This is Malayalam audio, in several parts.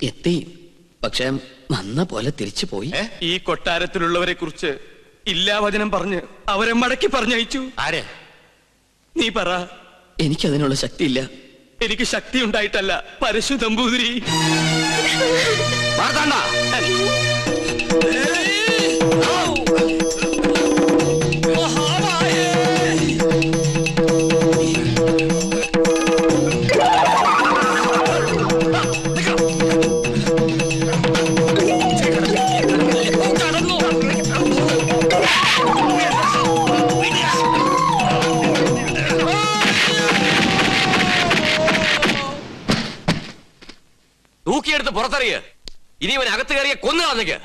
എത്തി. പക്ഷെ വന്ന പോലെ തിരിച്ചു പോയി. ഈ കൊട്ടാരത്തിലുള്ളവരെ കുറിച്ച് ഇല്ലാവചനം പറഞ്ഞ് അവരെ മടക്കി പറഞ്ഞയച്ചു. ആരെ? നീ പറ. എനിക്കതിനുള്ള ശക്തിയില്ല. എനിക്ക് ശക്തി ഉണ്ടായിട്ടല്ല, പരശു നമ്പൂതിരി. തൂക്കിയെടുത്ത് പുറത്തറിയ. ഇനി ഇവൻ അകത്ത് കയറിയ കൊന്നു കളഞ്ഞേക്ക്.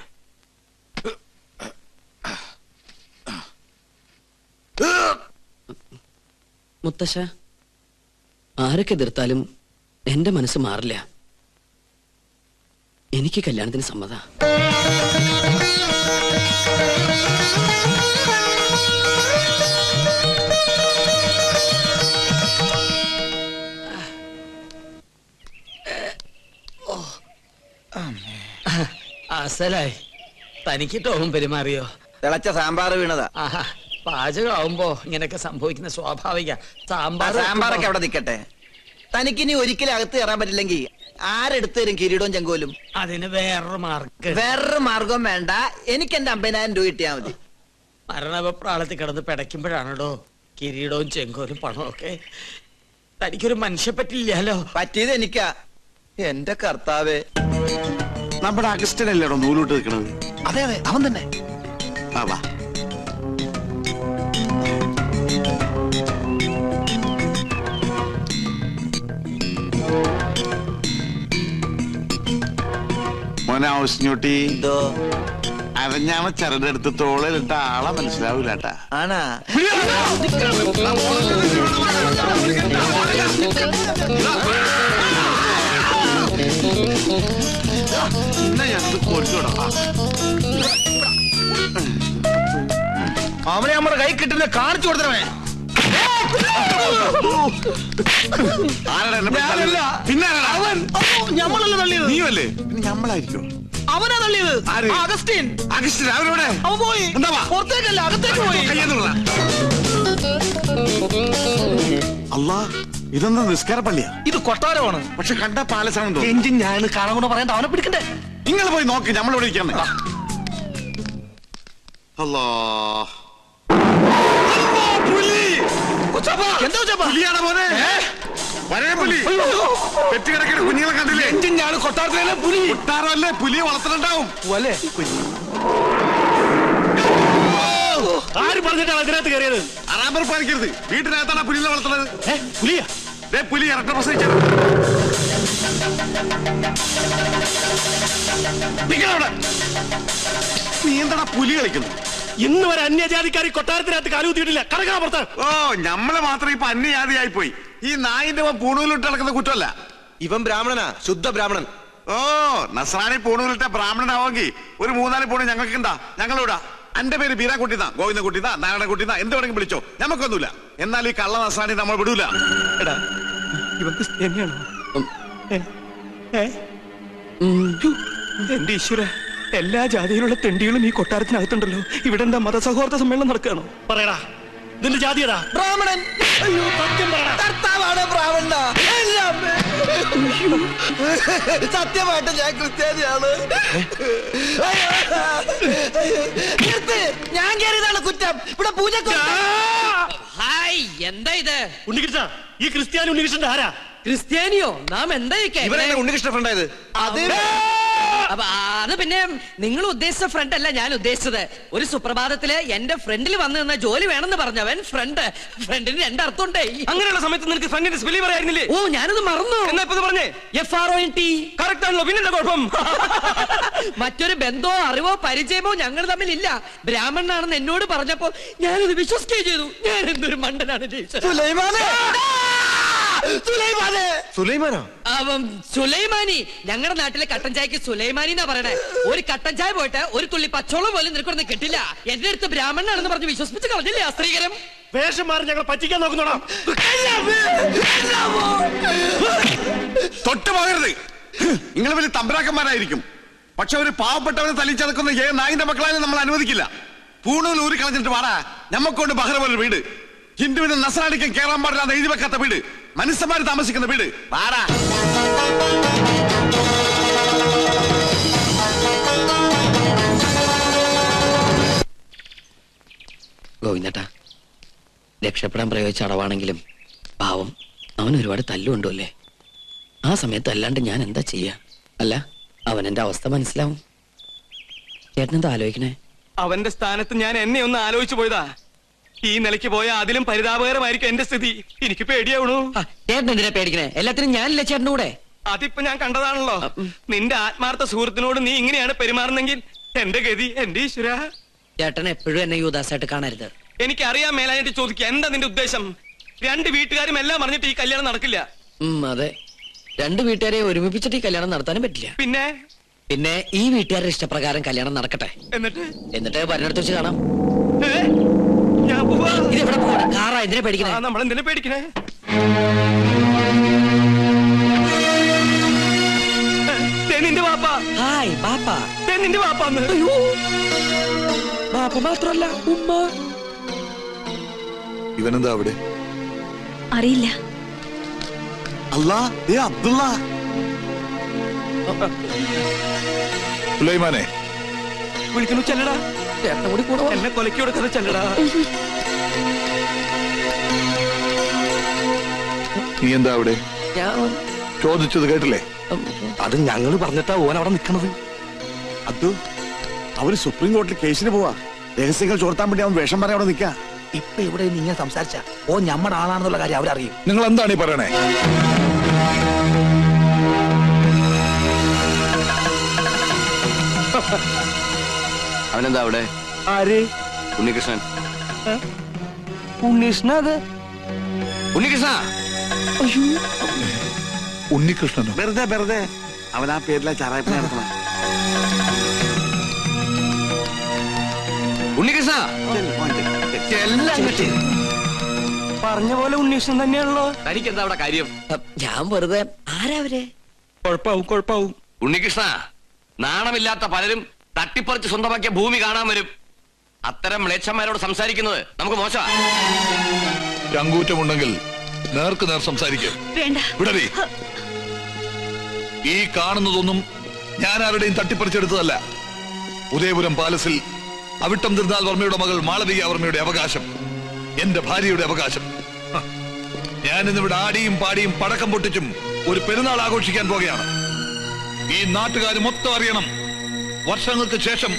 മുത്തശ്ശ, ആരൊക്കെ എതിർത്താലും എന്റെ മനസ്സ് മാറില്ല. എനിക്ക് കല്യാണത്തിന് സമ്മത. അസലായി. തനിക്ക് ടോം പെരുമാറിയോ? തിളച്ച സാമ്പാർ വീണതാ. പാചകമാവുമ്പോ ഇങ്ങനെയൊക്കെ സംഭവിക്കുന്ന സ്വാഭാവിക. സാമ്പാറൊക്കെ അവിടെ നിൽക്കട്ടെ. തനിക്കിനി ഒരിക്കലും അകത്ത് കയറാൻ പറ്റില്ലെങ്കിൽ ആരെടുത്ത് തരും കിരീടവും ചെങ്കോലും? അതിന് വേറൊരു മാർഗം വേണ്ട. എനിക്ക് എന്റെ 50,000 രൂപ കിട്ടിയാ മതി. മരണപ്രാളത്തിൽ കിടന്ന് പിടയ്ക്കുമ്പോഴാണോ കിരീടവും ചെങ്കോലും പണമൊക്കെ? തനിക്കൊരു മനുഷ്യ പറ്റില്ലല്ലോ. പറ്റിയത് എനിക്കാ. എന്റെ കർത്താവേ, നമ്മുടെ അഗസ്റ്റനല്ലേടോ നൂലോട്ട് നിൽക്കണത്? അതെ അതെ, അവൻ തന്നെ. വാ. മോനെ ഔസ്ഞ്ഞൂട്ടി, അരഞ്ഞാണ ചരടെടുത്ത് തോളിലിട്ട ആളെ മനസ്സിലാവൂലേട്ടാ. ആണാ? അവനെ നമ്മുടെ കൈ കിട്ടുന്ന കാണിച്ചു കൊടുത്തവേ. പിന്നെ ഞമ്മളല്ല തള്ളിയത്. നീയല്ലേ? ഞമ്മളായിരിക്കും. അവനാ തള്ളിയത്. അഗസ്റ്റിൻ. അഗസ്റ്റിൻ അവരോടെ അവൻ പോയി. പുറത്തേക്കല്ല, അകത്തേക്ക് പോയി. അല്ലാ, ഇതൊന്നും നിസ്കാര പള്ളിയാ. ഇത് കൊട്ടാരമാണ്. പക്ഷെ കണ്ട പാലസാണെന്തോ. എഞ്ചിൻ ഞാൻ കാണാൻ കൂടെ പറയണ്ട. അവനെ പിടിക്കണ്ടേ? നിങ്ങൾ പോയി നോക്ക്, നമ്മളിവിടെ ഇരിക്കാൻ. അല്ലാ, പുലിയാണ് മോനെ. വരേ പുലി പെറ്റുകിടക്കുന്ന കുഞ്ഞുങ്ങളെ കണ്ടില്ലേ? എഞ്ചിൻ ഞാൻ കൊട്ടാരത്തിലെ പുലി. കൊട്ടാരമല്ലേ, പുലിയെ വളർത്തുന്നുണ്ടാവും. ആര് പറഞ്ഞിട്ടാണ് അതിനകത്ത് കയറിയത്? അറാമ്പർ പാലിക്കരുത്. വീട്ടിനകത്താണ് പുലിയെ വളർത്തുന്നത്. പുലിയാ? പുലി ഇറക്കം പ്രസവിച്ചത്. നീ എന്താ പുലി കളിക്കുന്നു? ഇന്ന് വരെ അന്യജാതിക്കാരി കൊട്ടാരത്തിനകത്ത് കാലുകുത്തിയിട്ടില്ല. കടക്കാൻ പുറത്ത്. ഓ, ഞമ്മള് മാത്രം ഇപ്പൊ അന്യജാതിയായി പോയി. ഈ നായിന്റെ പൂണൂലിട്ട് നടക്കുന്ന കുറ്റമല്ല. ഇവൻ ബ്രാഹ്മണനാ, ശുദ്ധ ബ്രാഹ്മണൻ. ഓ, നസ്രാണി പൂണൂലിട്ട ബ്രാഹ്മണനാവെങ്കിൽ ഒരു 3-4 പൂണ് ഞങ്ങൾക്കുണ്ടാ. ഞങ്ങളിവിടാ. എന്റെ പേര് ബീരാക്കുട്ടിന്നാ, ഗോവിന്ദൻകുട്ടിന്നാ, നാരായണൻകുട്ടിന്നാ, എന്ത് വേണമെങ്കിലും വിളിച്ചോ. ഞമ്മക്കൊന്നുമില്ല. എന്നാൽ ഈ കള്ള നസ്രാണി നമ്മൾ വിടൂല. എടാ, ഇവൻ ക്രിസ്ത്യാനിയാണോ? എന്റെ ഈശ്വര, എല്ലാ ജാതിയിലുള്ള തെണ്ടികളും ഈ കൊട്ടാരത്തിനകത്തുണ്ടല്ലോ. ഇവിടെ എന്താ മതസൗഹാർദ്ദ സമ്മേളനം നടക്കുകയാണോ? പറയടാ, ഇതിന്റെ ജാതി ഏതാ? ബ്രാഹ്മണൻ. സത്യം പറയടാ. കർത്താവാണ് ബ്രാഹ്മണ. സത്യമായിട്ട് ഞാൻ ക്രിസ്ത്യാനിയാണ്. ഞാൻ കയറിയതാണ് കുറ്റം. ഇവിടെ പൂജ. എന്താ ഇത്? ഉണ്ണികൃഷ്ണ, ഈ ക്രിസ്ത്യാനി ഉണ്ണികൃഷ്ണന്റെ ആരാ? ക്രിസ്ത്യാനിയോ? നാം എന്താ ഉണ്ണികൃഷ്ണ ഫ്രണ്ടായത്? അത് പിന്നെ നിങ്ങൾ ഉദ്ദേശിച്ച ഫ്രണ്ട് അല്ല ഞാൻ ഉദ്ദേശിച്ചത്. ഒരു സുപ്രഭാതത്തില് എന്റെ ഫ്രണ്ടിൽ വന്നു നിന്ന ജോലി വേണമെന്ന് പറഞ്ഞവൻ ഫ്രണ്ടിന് 2 അർത്ഥമുണ്ടേ. അങ്ങനെയുള്ള സമയത്ത് നിനക്ക് ഫ്രണ്ടിന്റെ സ്പെല്ലിംഗ് പറയായിരുന്നില്ലേ? ഓ, ഞാനത് മറന്നു. എന്നാ ഇപ്പൊ പറഞ്ഞേ? FRONT. കറക്റ്റ് ആണല്ലോ. പിന്നെന്താ കുഴപ്പം? മറ്റൊരു ബന്ധമോ അറിവോ പരിചയമോ ഞങ്ങൾ തമ്മിലില്ല. ബ്രാഹ്മണനാണെന്ന് എന്നോട് പറഞ്ഞപ്പോ ഞാനത് വിശ്വസിക്കുകയും ചെയ്തു. ഞാൻ എന്തൊരു മണ്ടനാണ്. സുലൈമാനി. ഞങ്ങളുടെ നാട്ടിലെ കട്ടൻ ചായക്ക് സുലൈമാനി എന്നാ പറയണേ. ഒരു കട്ടൻ ചായ പോയിട്ട് ഒരു തുള്ളി പച്ചോളം പോലും നിനക്കൊന്ന് കിട്ടില്ല. എന്റെ അടുത്ത് ബ്രാഹ്മണനാണെന്ന് പറഞ്ഞ് വിശ്വസിപ്പിച്ച് കളഞ്ഞില്ലേ ആ സ്ത്രീകരം? വേഷം മാറി ഞങ്ങൾ പറ്റിക്കാൻ നോക്കുന്നോടാ. തൊട്ട് പോകരുത്. നിങ്ങൾ വലിയ തമ്പരാക്കന്മാരായിരിക്കും. പക്ഷെ ഒരു പാവപ്പെട്ടവനെ തല്ലിച്ചതക്കുന്ന നായിന്റെ മക്കളായാലും നമ്മൾ അനുവദിക്കില്ല. പൂണൂൽ ഊരി കളഞ്ഞിട്ട് വാടാ. ഞമ്മക്കൊണ്ട് ബഹ്റ പോലെ വീട്, ഹിന്ദുവിനും നസ്രാണിക്കും കേറാൻ പാടില്ലാതെ എഴുതി വെക്കാത്ത വീട്, മനുഷ്യന്മാര് താമസിക്കുന്ന വീട്. വാടാ. ഗോവിന്ദേട്ടാ, രക്ഷപ്പെടാൻ പ്രയോഗിച്ച അടവാണെങ്കിലും പാവം അവൻ ഒരുപാട് തല്ലുകൊണ്ടുമല്ലേ. ആ സമയത്ത് അല്ലാണ്ട് ഞാൻ എന്താ ചെയ്യാ? അല്ല, അവൻ എന്റെ അവസ്ഥ മനസ്സിലാവും. ചേട്ടനെന്താ ആലോചിക്കണേ? അവന്റെ സ്ഥാനത്ത് ഞാൻ എന്നെ ഒന്ന് ആലോചിച്ചു പോയതാ. ഈ നിലയ്ക്ക് പോയാൽ അതിലും പരിതാപകരമായിരിക്കും എന്റെ സ്ഥിതി. എനിക്ക് പേടിയാവണു. ചേട്ടൻ എന്തിനാ പേടിക്കണേ? എല്ലാത്തിനും ഞാനില്ല ചേട്ടൻ്റെ കൂടെ. അതിപ്പോ ഞാൻ കണ്ടതാണല്ലോ. നിന്റെ ആത്മാർത്ഥ സുഹൃത്തിനോട് നീ ഇങ്ങനെയാണ് പെരുമാറുന്നെങ്കിൽ എന്റെ ഗതി എന്റെ ഈശ്വര. ചേട്ടൻ എപ്പോഴും എന്നെ യൂദാസായിട്ട് കാണരുത്. എനിക്കറിയാൻ മേലായിട്ട് ചോദിക്കുക, എന്താ നിന്റെ ഉദ്ദേശം? രണ്ട് വീട്ടുകാരും എല്ലാം പറഞ്ഞിട്ട് ഈ കല്യാണം നടക്കില്ല. അതെ, രണ്ട് വീട്ടുകാരെ ഒരുമിപ്പിച്ചിട്ട് ഈ കല്യാണം നടത്താനും പറ്റില്ല. പിന്നെ ഈ വീട്ടുകാരുടെ ഇഷ്ടപ്രകാരം കല്യാണം നടക്കട്ടെ. എന്നിട്ട് വരനടുത്ത് വെച്ച് കാണാം. ഞാൻ പോവാ. ഇത് എവിടെ പോവാ? കാറാ, എന്തിനാ പേടിക്കണേ? നമ്മൾ എന്തിനാ പേടിക്കണേ? നിന്റെ വാപ്പ. ഹായ് ബാപ്പ. നിന്റെ വാപ്പാന്ന്. ബാപ്പ മാത്രല്ല ഉമ്മ. ഇവനെന്താ അവിടെ? അറിയില്ല. അല്ലാ, അബ്ദുള്ള. സുലൈമാനെ വിളിക്കുന്നു, ചെല്ലടാ. ചേട്ടനും കൂടി കൂടെ എന്നെ കൊലക്കി കൊടുക്കാതെ ചെല്ലടാ. നീ എന്താ അവിടെ? ഞാൻ ചോദിച്ചത് കേട്ടില്ലേ? അത് ഞങ്ങൾ പറഞ്ഞിട്ടാ ഓൻ അവിടെ നിൽക്കണത്. അബ്ദു, അവര് സുപ്രീം കോടതിയിൽ കേസിന് പോവാ. രഹസ്യങ്ങൾ ചോർത്താൻ വേണ്ടി അവൻ വേഷം പറയാൻ അവിടെ നിൽക്കാ. ഇപ്പൊ ഇവിടെ നിങ്ങൾ സംസാരിച്ച ഓ ഞമ്മടെ ആളാണെന്നുള്ള കാര്യം അവരറിയും. നിങ്ങൾ എന്താണ് ഈ പറയണേ? അവനെന്താ അവിടെ? ആര്? ഉണ്ണികൃഷ്ണൻ. ഉണ്ണീഷ്ണ. അത് ഉണ്ണികൃഷ്ണ. ഉണ്ണികൃഷ്ണനോ? വെറുതെ അവൻ ആ പേരിലെ ചാറായ്പ നടത്തണം. ഉണ്ണികൃഷ്ണ. പറഞ്ഞ പോലെ ഉണ്ണീഷ്ണൻ തന്നെയാണല്ലോ. തനിക്കെന്താ അവിടെ കാര്യം? ഞാൻ വെറുതെ. ആരാവരെ? കുഴപ്പാവും. ഉണ്ണികൃഷ്ണ, നാണമില്ലാത്ത പലരും തട്ടിപ്പറിച്ച് സ്വന്തമാക്കിയ ഭൂമി കാണാൻ വരും. അത്തരം മ്ലേച്ഛന്മാരോട് സംസാരിക്കുന്നത് നമുക്ക് മോശമാണ്. ചങ്കൂറ്റമുണ്ടെങ്കിൽ നേർക്ക് നേർ സംസാരിക്കും. വിടറി. ഈ കാണുന്നതൊന്നും ഞാൻ ആരുടെയും തട്ടിപ്പറിച്ചെടുത്തതല്ല. ഉദയപുരം പാലസിൽ അവിട്ടം തിരുനാൾ വർമ്മയുടെ മകൾ മാളവിക വർമ്മയുടെ അവകാശം, എന്റെ ഭാര്യയുടെ അവകാശം. ഞാൻ ഇന്നിവിടെ ആടിയും പാടിയും പടക്കം പൊട്ടിച്ചും ഒരു പെരുന്നാൾ ആഘോഷിക്കാൻ പോകുകയാണ്. ഈ നാട്ടുകാർ മൊത്തം അറിയണം. വർഷങ്ങൾക്ക് ശേഷം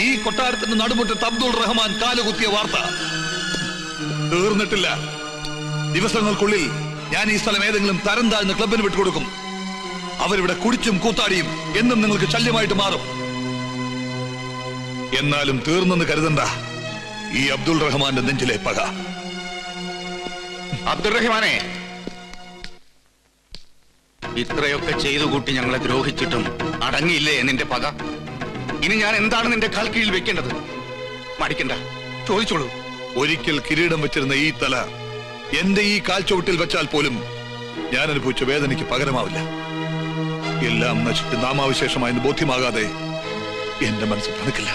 ഈ കൊട്ടാരത്തിന്റെ നടുമുറ്റത്ത് അബ്ദുൾ റഹ്മാൻ കാലുകുത്തിയ വാർത്ത തീർന്നിട്ടില്ല. ദിവസങ്ങൾക്കുള്ളിൽ ഞാൻ ഈ സ്ഥലം ഏതെങ്കിലും തരം താഴ്ന്ന ക്ലബിന് വിട്ടുകൊടുക്കും. അവരിവിടെ കുടിച്ചും കൂത്താടിയും എന്നും നിങ്ങൾക്ക് ശല്യമായിട്ട് മാറും. എന്നാലും തീർന്നെന്ന് കരുതണ്ട ഈ അബ്ദുൾ റഹ്മാന്റെ നെഞ്ചിലെ പക. അബ്ദുൾ റഹ്മാനെ, ഇത്രയൊക്കെ ചെയ്തു കൂട്ടി ഞങ്ങളെ ദ്രോഹിച്ചിട്ടും അടങ്ങിയില്ലേ നിന്റെ പക? ഇനി ഞാൻ എന്താണ് നിന്റെ കാൽ കീഴിൽ വെക്കേണ്ടത്? മടിക്കണ്ട, ചോദിച്ചോളൂ. ഒരിക്കൽ കിരീടം വെച്ചിരുന്ന ഈ തല എന്റെ ഈ കാൽച്ചുവട്ടിൽ വെച്ചാൽ പോലും ഞാൻ അനുഭവിച്ച വേദനയ്ക്ക് പകരമാവില്ല. എല്ലാം നശിച്ച് നാമാവിശേഷമായെന്ന് ബോധ്യമാകാതെ എന്റെ മനസ്സ് തണുക്കില്ല.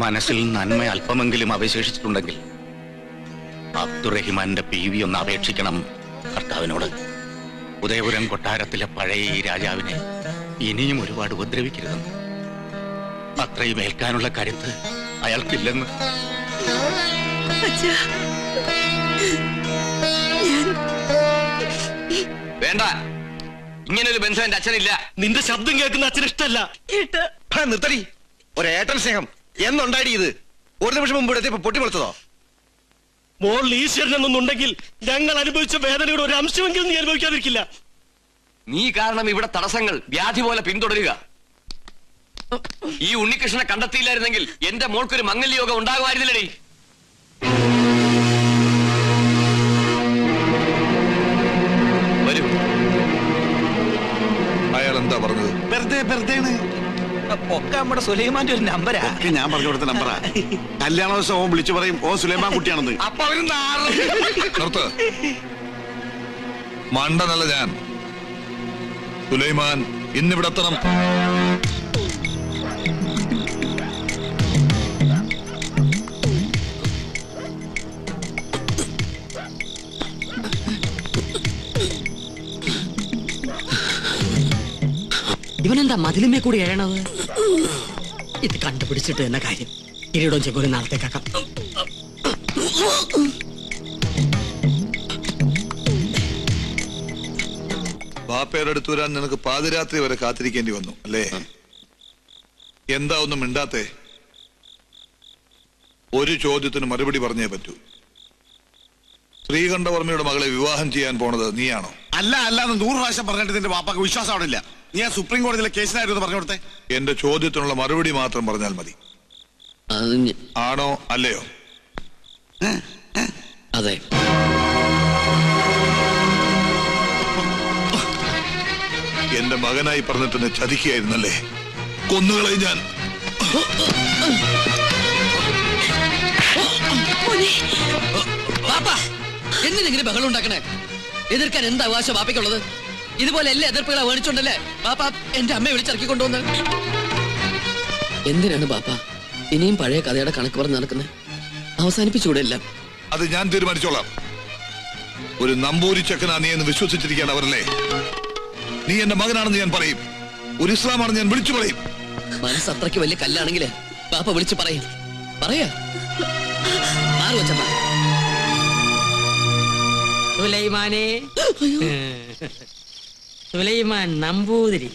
മനസ്സിൽ നന്മ അല്പമെങ്കിലും അവശേഷിച്ചിട്ടുണ്ടെങ്കിൽ അബ്ദുറഹിമാന്റെ പീവി ഒന്ന് അപേക്ഷിക്കണം കർത്താവിനോട്. ഉദയപുരം കൊട്ടാരത്തിലെ പഴയ ഈ രാജാവിനെ ഇനിയും ഒരുപാട് ഉപദ്രവിക്കരുതെന്ന്. അത്രയും ഏൽക്കാനുള്ള കരുത്ത് അയാൾക്കില്ലെന്ന്. വേണ്ട, ഇങ്ങനൊരു ബന്ധം എന്റെ അച്ഛനില്ല. നിന്റെ ശബ്ദം കേൾക്കുന്ന അച്ഛന് ഇഷ്ടല്ല. നിർത്തടി. ഒരേട്ടൻ സ്നേഹം എന്നുണ്ടായി ഇത്? ഒരു നിമിഷം മുമ്പ് ഇവിടെ പൊട്ടിമുളച്ചതോ? മോൾ ഈശ്വരനെന്നുണ്ടെങ്കിൽ ഞങ്ങൾ അനുഭവിച്ച വേദനയുടെ ഒരു അംശമെങ്കിലും നീ അനുഭവിക്കാതിരിക്കില്ല. നീ കാരണം ഇവിടെ തടസ്സങ്ങൾ വ്യാധി പോലെ പിന്തുടരുക. ഈ ഉണ്ണികൃഷ്ണനെ കണ്ടെത്തിയില്ലായിരുന്നെങ്കിൽ എന്റെ മോൾക്കൊരു മംഗല്യയോഗം ഉണ്ടാകുമായിരുന്നില്ലടി. വരൂ. അയാൾ എന്താ പറഞ്ഞത്? വെറുതെ ഒക്കെ നമ്മുടെ സുലൈമാന്റെ ഒരു നമ്പരാ. ഒക്കെ ഞാൻ പറഞ്ഞു കൊടുത്ത നമ്പറാ. കല്യാണ ദിവസം ഓൻ വിളിച്ചു പറയും ഓ സുലൈമാൻ കുട്ടിയാണെന്ന്. അപ്പൊ അവര് നിർത്ത്. മണ്ടനല്ല ഞാൻ. സുലൈമാൻ ഇന്നിവിടെ എത്തണം. ഇവനെന്താ മതിലുമേ കൂടി എഴണത്? ഇത് കണ്ടുപിടിച്ചിട്ട് എന്ന കാര്യം കിരീടവും ചെങ്കോലും നാളത്തേക്കാക്കാം. ബാപ്പയുടെ അടുത്ത് വരാൻ നിനക്ക് പാതിരാത്രി വരെ കാത്തിരിക്കേണ്ടി വന്നു അല്ലേ? എന്താ ഒന്നും മിണ്ടാത്തേ? ഒരു ചോദ്യത്തിന് മറുപടി പറഞ്ഞേ പറ്റൂ. ശ്രീകണ്ഠവർമ്മയുടെ മകളെ വിവാഹം ചെയ്യാൻ പോണത് നീയാണോ? അല്ല അല്ലാന്ന് 100 പ്രാവശ്യം പറഞ്ഞിട്ട് നിന്റെ വാപ്പാക്ക് വിശ്വാസം അവിടെ ഇല്ല. നീ ആ സുപ്രീം കോടതിയിലെ കേസിനായിരുന്നു പറഞ്ഞു കൊടുത്തേ. എന്റെ ചോദ്യത്തിനുള്ള മറുപടി മാത്രം പറഞ്ഞാൽ മതി. ആണോ അല്ലയോ? അതെ. എന്റെ മകനായി പറഞ്ഞിട്ട് എന്നെ ചതിക്കുകയായിരുന്നല്ലേ? കൊന്നുകളയും ഞാൻ. എന്തിനെങ്ങനെ ബഹളം ഉണ്ടാക്കണേ? എതിർക്കാൻ എന്താ അവകാശം ബാപ്പയ്ക്കുള്ളത്? ഇതുപോലെ എല്ലാ എതിർപ്പുകളെ വേണിച്ചോണ്ടല്ലേ ബാപ്പ എന്റെ അമ്മയെ വിളിച്ചിറക്കി കൊണ്ടുവന്ന്. എന്തിനാണ് ബാപ്പ ഇനിയും പഴയ കഥയുടെ കണക്ക് പറഞ്ഞ് നടക്കുന്നത്? അവസാനിപ്പിച്ചൂടെ എല്ലാം? അത് ഞാൻ തീരുമാനിച്ചോളാം. ഒരു നമ്പൂരി ചെക്കനാ നീ എന്ന് വിശ്വസിച്ചിരിക്കാൻ അവരല്ലേ? നീ എന്റെ മകനാണെന്ന് ഞാൻ പറയും. ഒരു ഇസ്ലാമാണെന്ന് ഞാൻ വിളിച്ചു പറയും. മനസ്സ് അത്രയ്ക്ക് വലിയ കല്ലാണെങ്കില് ബാപ്പ വിളിച്ചു പറയും. പറയാ സുലൈമാനെ, സുലൈമാൻ നമ്പൂതിരി,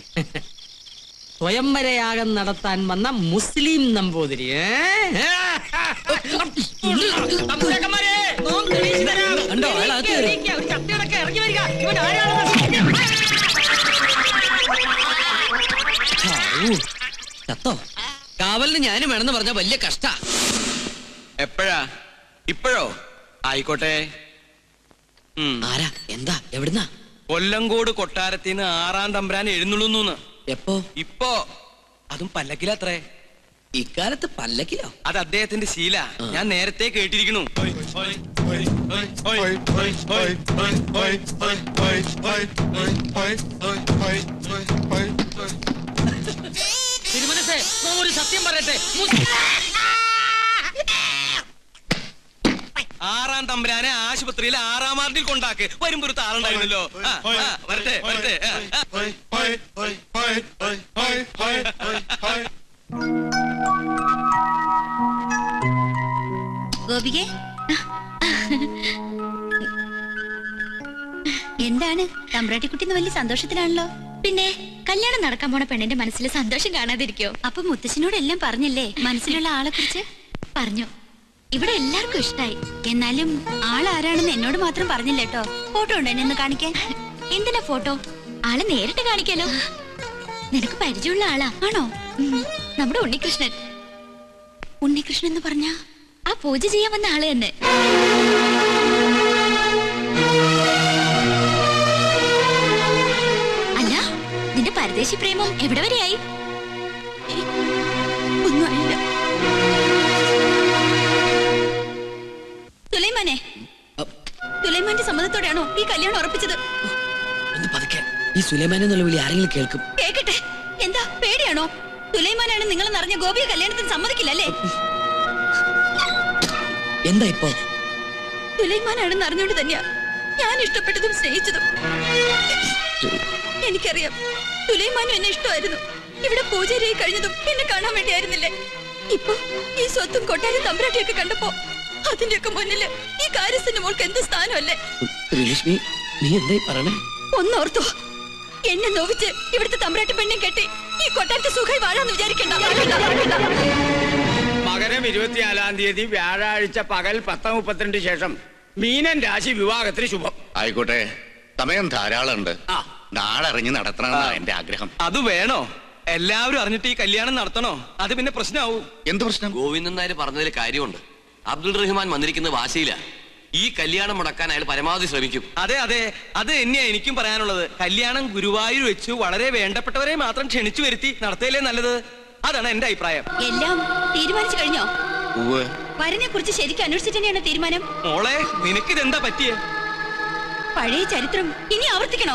സ്വയംവരയാഗം നടത്താൻ വന്ന മുസ്ലിം നമ്പൂതിരി. കണ്ടോ ചത്തോ? കാവലിന് ഞാനും വേണമെന്ന് പറഞ്ഞ വലിയ കഷ്ട. എപ്പോഴാ? ഇപ്പോഴോ? ആയിക്കോട്ടെ. ആരാ? എന്താ? എവിടുന്നാ? കൊല്ലങ്കോട് കൊട്ടാരത്തിന് 6-ാം തമ്പുരാൻ എഴുന്നള്ളുന്നു. എപ്പോ? ഇപ്പോ. അതും പല്ലക്കിലത്രേ. ഇക്കാലത്ത് പല്ലക്കിലോ? അത് അദ്ദേഹത്തിന്റെ ശീല. ഞാൻ നേരത്തെ കേട്ടിരിക്കുന്നു. തിരുമനസേ, ഒരു സത്യം പറയട്ടെ. 6-ാം തമ്പുരാനെ ആശുപത്രിയിൽ 6-ാം വാർഡിൽ കൊണ്ടാക്ക്. വരുമ്പോ ഒരു താളുണ്ടായിരുന്നല്ലോ. വരട്ടെ വരട്ടെ. ഗോപികേ, എന്താണ് തമ്പ്രാട്ടിക്കുട്ടിന്ന് വലിയ സന്തോഷത്തിലാണല്ലോ? പിന്നെ കല്യാണം നടക്കാൻ പോണ പെണ്ണിന്റെ മനസ്സിൽ സന്തോഷം കാണാതിരിക്കോ? അപ്പൊ മുത്തശ്ശനോട് എല്ലാം പറഞ്ഞില്ലേ? മനസ്സിലുള്ള ആളെ കുറിച്ച് പറഞ്ഞു. ഇവിടെ എല്ലാവർക്കും ഇഷ്ടായി. എന്നാലും ആളാരാണെന്ന് എന്നോട് മാത്രം പറഞ്ഞില്ല കേട്ടോ. ഫോട്ടോ ഉണ്ടോ എന്നെ ഒന്ന് കാണിക്കാൻ? എന്തിനാ ഫോട്ടോ? ആളെ നേരിട്ട് കാണിക്കാലോ. നിനക്ക് പരിചയമുള്ള ആളാ? ആണോ? നമ്മുടെ ഉണ്ണികൃഷ്ണൻ. ഉണ്ണികൃഷ്ണൻ എന്ന് പറഞ്ഞ ആ പൂജ ചെയ്യാൻ വന്ന ആള് തന്നെ. അല്ല, നിന്റെ പരദേശി പ്രേമം എവിടെ വരെയായി? ഒന്നും അറിയില്ല. സുലൈമാനെ, സുലൈമാന്റെ സമ്മതത്തോടെയാണോ ഈ കല്യാണം ഉറപ്പിച്ചത്? ഒന്ന് പതുക്കെ. ഈ സുലൈമാനെ എന്നുള്ള വിളി ആരെങ്കിലും കേൾക്കും. കേക്കട്ടെ. എന്താ പേടിയാണോ? സുലൈമാനാണ് നിങ്ങൾ നിറഞ്ഞ ഗോപിയെ കല്യാണത്തിന് സമ്മതിക്കില്ലല്ലേ? എന്താ ഇപ്പോ? സുലൈമാനാണെന്ന് അറിഞ്ഞോണ്ട് തന്നെയാ ഞാൻ ഇഷ്ടപ്പെട്ടതും സ്നേഹിച്ചതും. എനിക്കറിയാം സുലൈമാനും എന്നെ ഇഷ്ടമായിരുന്നു. ഇവിടെ പൂജാരിയായി കഴിഞ്ഞതും എന്നെ കാണാൻ വേണ്ടിയായിരുന്നില്ലേ? ഇപ്പൊ ഈ സ്വത്തും കൊട്ടാരം തമ്പുരാട്ടിയൊക്കെ കണ്ടപ്പോ അതിന്റെയൊക്കെ മുന്നില് ഈ കാര്യസ്ഥന്റെ മോൾക്ക് എന്ത് സ്ഥാനമല്ലേ? ശ്രീലക്ഷ്മി, നീ എന്തായി പറയണേ? ഒന്നോർത്തോ, എന്നെ നോവിച്ച് ഇവിടുത്തെ തമ്പുരാട്ടി പെണ്ണെ കെട്ടി ഈ കൊട്ടാരത്തെ സുഖമായി വാഴാന്ന് വിചാരിക്കണ്ട. മകരം 24-ാം തീയതി വ്യാഴാഴ്ച പകൽ 10:32 ശേഷം മീനൻ രാശി വിവാഹത്തിന് ശുഭം. ആയിക്കോട്ടെ, സമയം ധാരാളം ഉണ്ട്. നാളെ അറിഞ്ഞ് നടത്തണമെന്നാ എന്റെ ആഗ്രഹം. അത് വേണോ? എല്ലാവരും അറിഞ്ഞിട്ട് ഈ കല്യാണം നടത്തണോ? അത് പിന്നെ പ്രശ്നമാവും. എന്ത് പ്രശ്നം? ഗോവിന്ദൻ നായർ പറഞ്ഞതിൽ കാര്യമുണ്ട്. അബ്ദുൾ റഹ്മാൻ വന്നിരിക്കുന്ന വാശിയില്ല. ഈ കല്യാണം മുടക്കാൻ അയാൾ പരമാവധി ശ്രമിക്കും. അതെ അതെ, അത് തന്നെയാ എനിക്കും പറയാനുള്ളത്. കല്യാണം ഗുരുവായൂർ വെച്ചു വളരെ വേണ്ടപ്പെട്ടവരെ മാത്രം ക്ഷണിച്ചു വരുത്തി നടത്തിയല്ലേ നല്ലത്. അതാണ് എന്റെ അഭിപ്രായം. എല്ലാം തീരുമാനിച്ചു കഴിഞ്ഞോ? വരനെ കുറിച്ച് ശരിക്കും അന്വേഷിച്ചിട്ട് തന്നെയാണ് തീരുമാനം. മോളെ, നിനക്കിതെന്താ പറ്റിയേ? പഴയ ചരിത്രം ഇനി ആവർത്തിക്കണോ?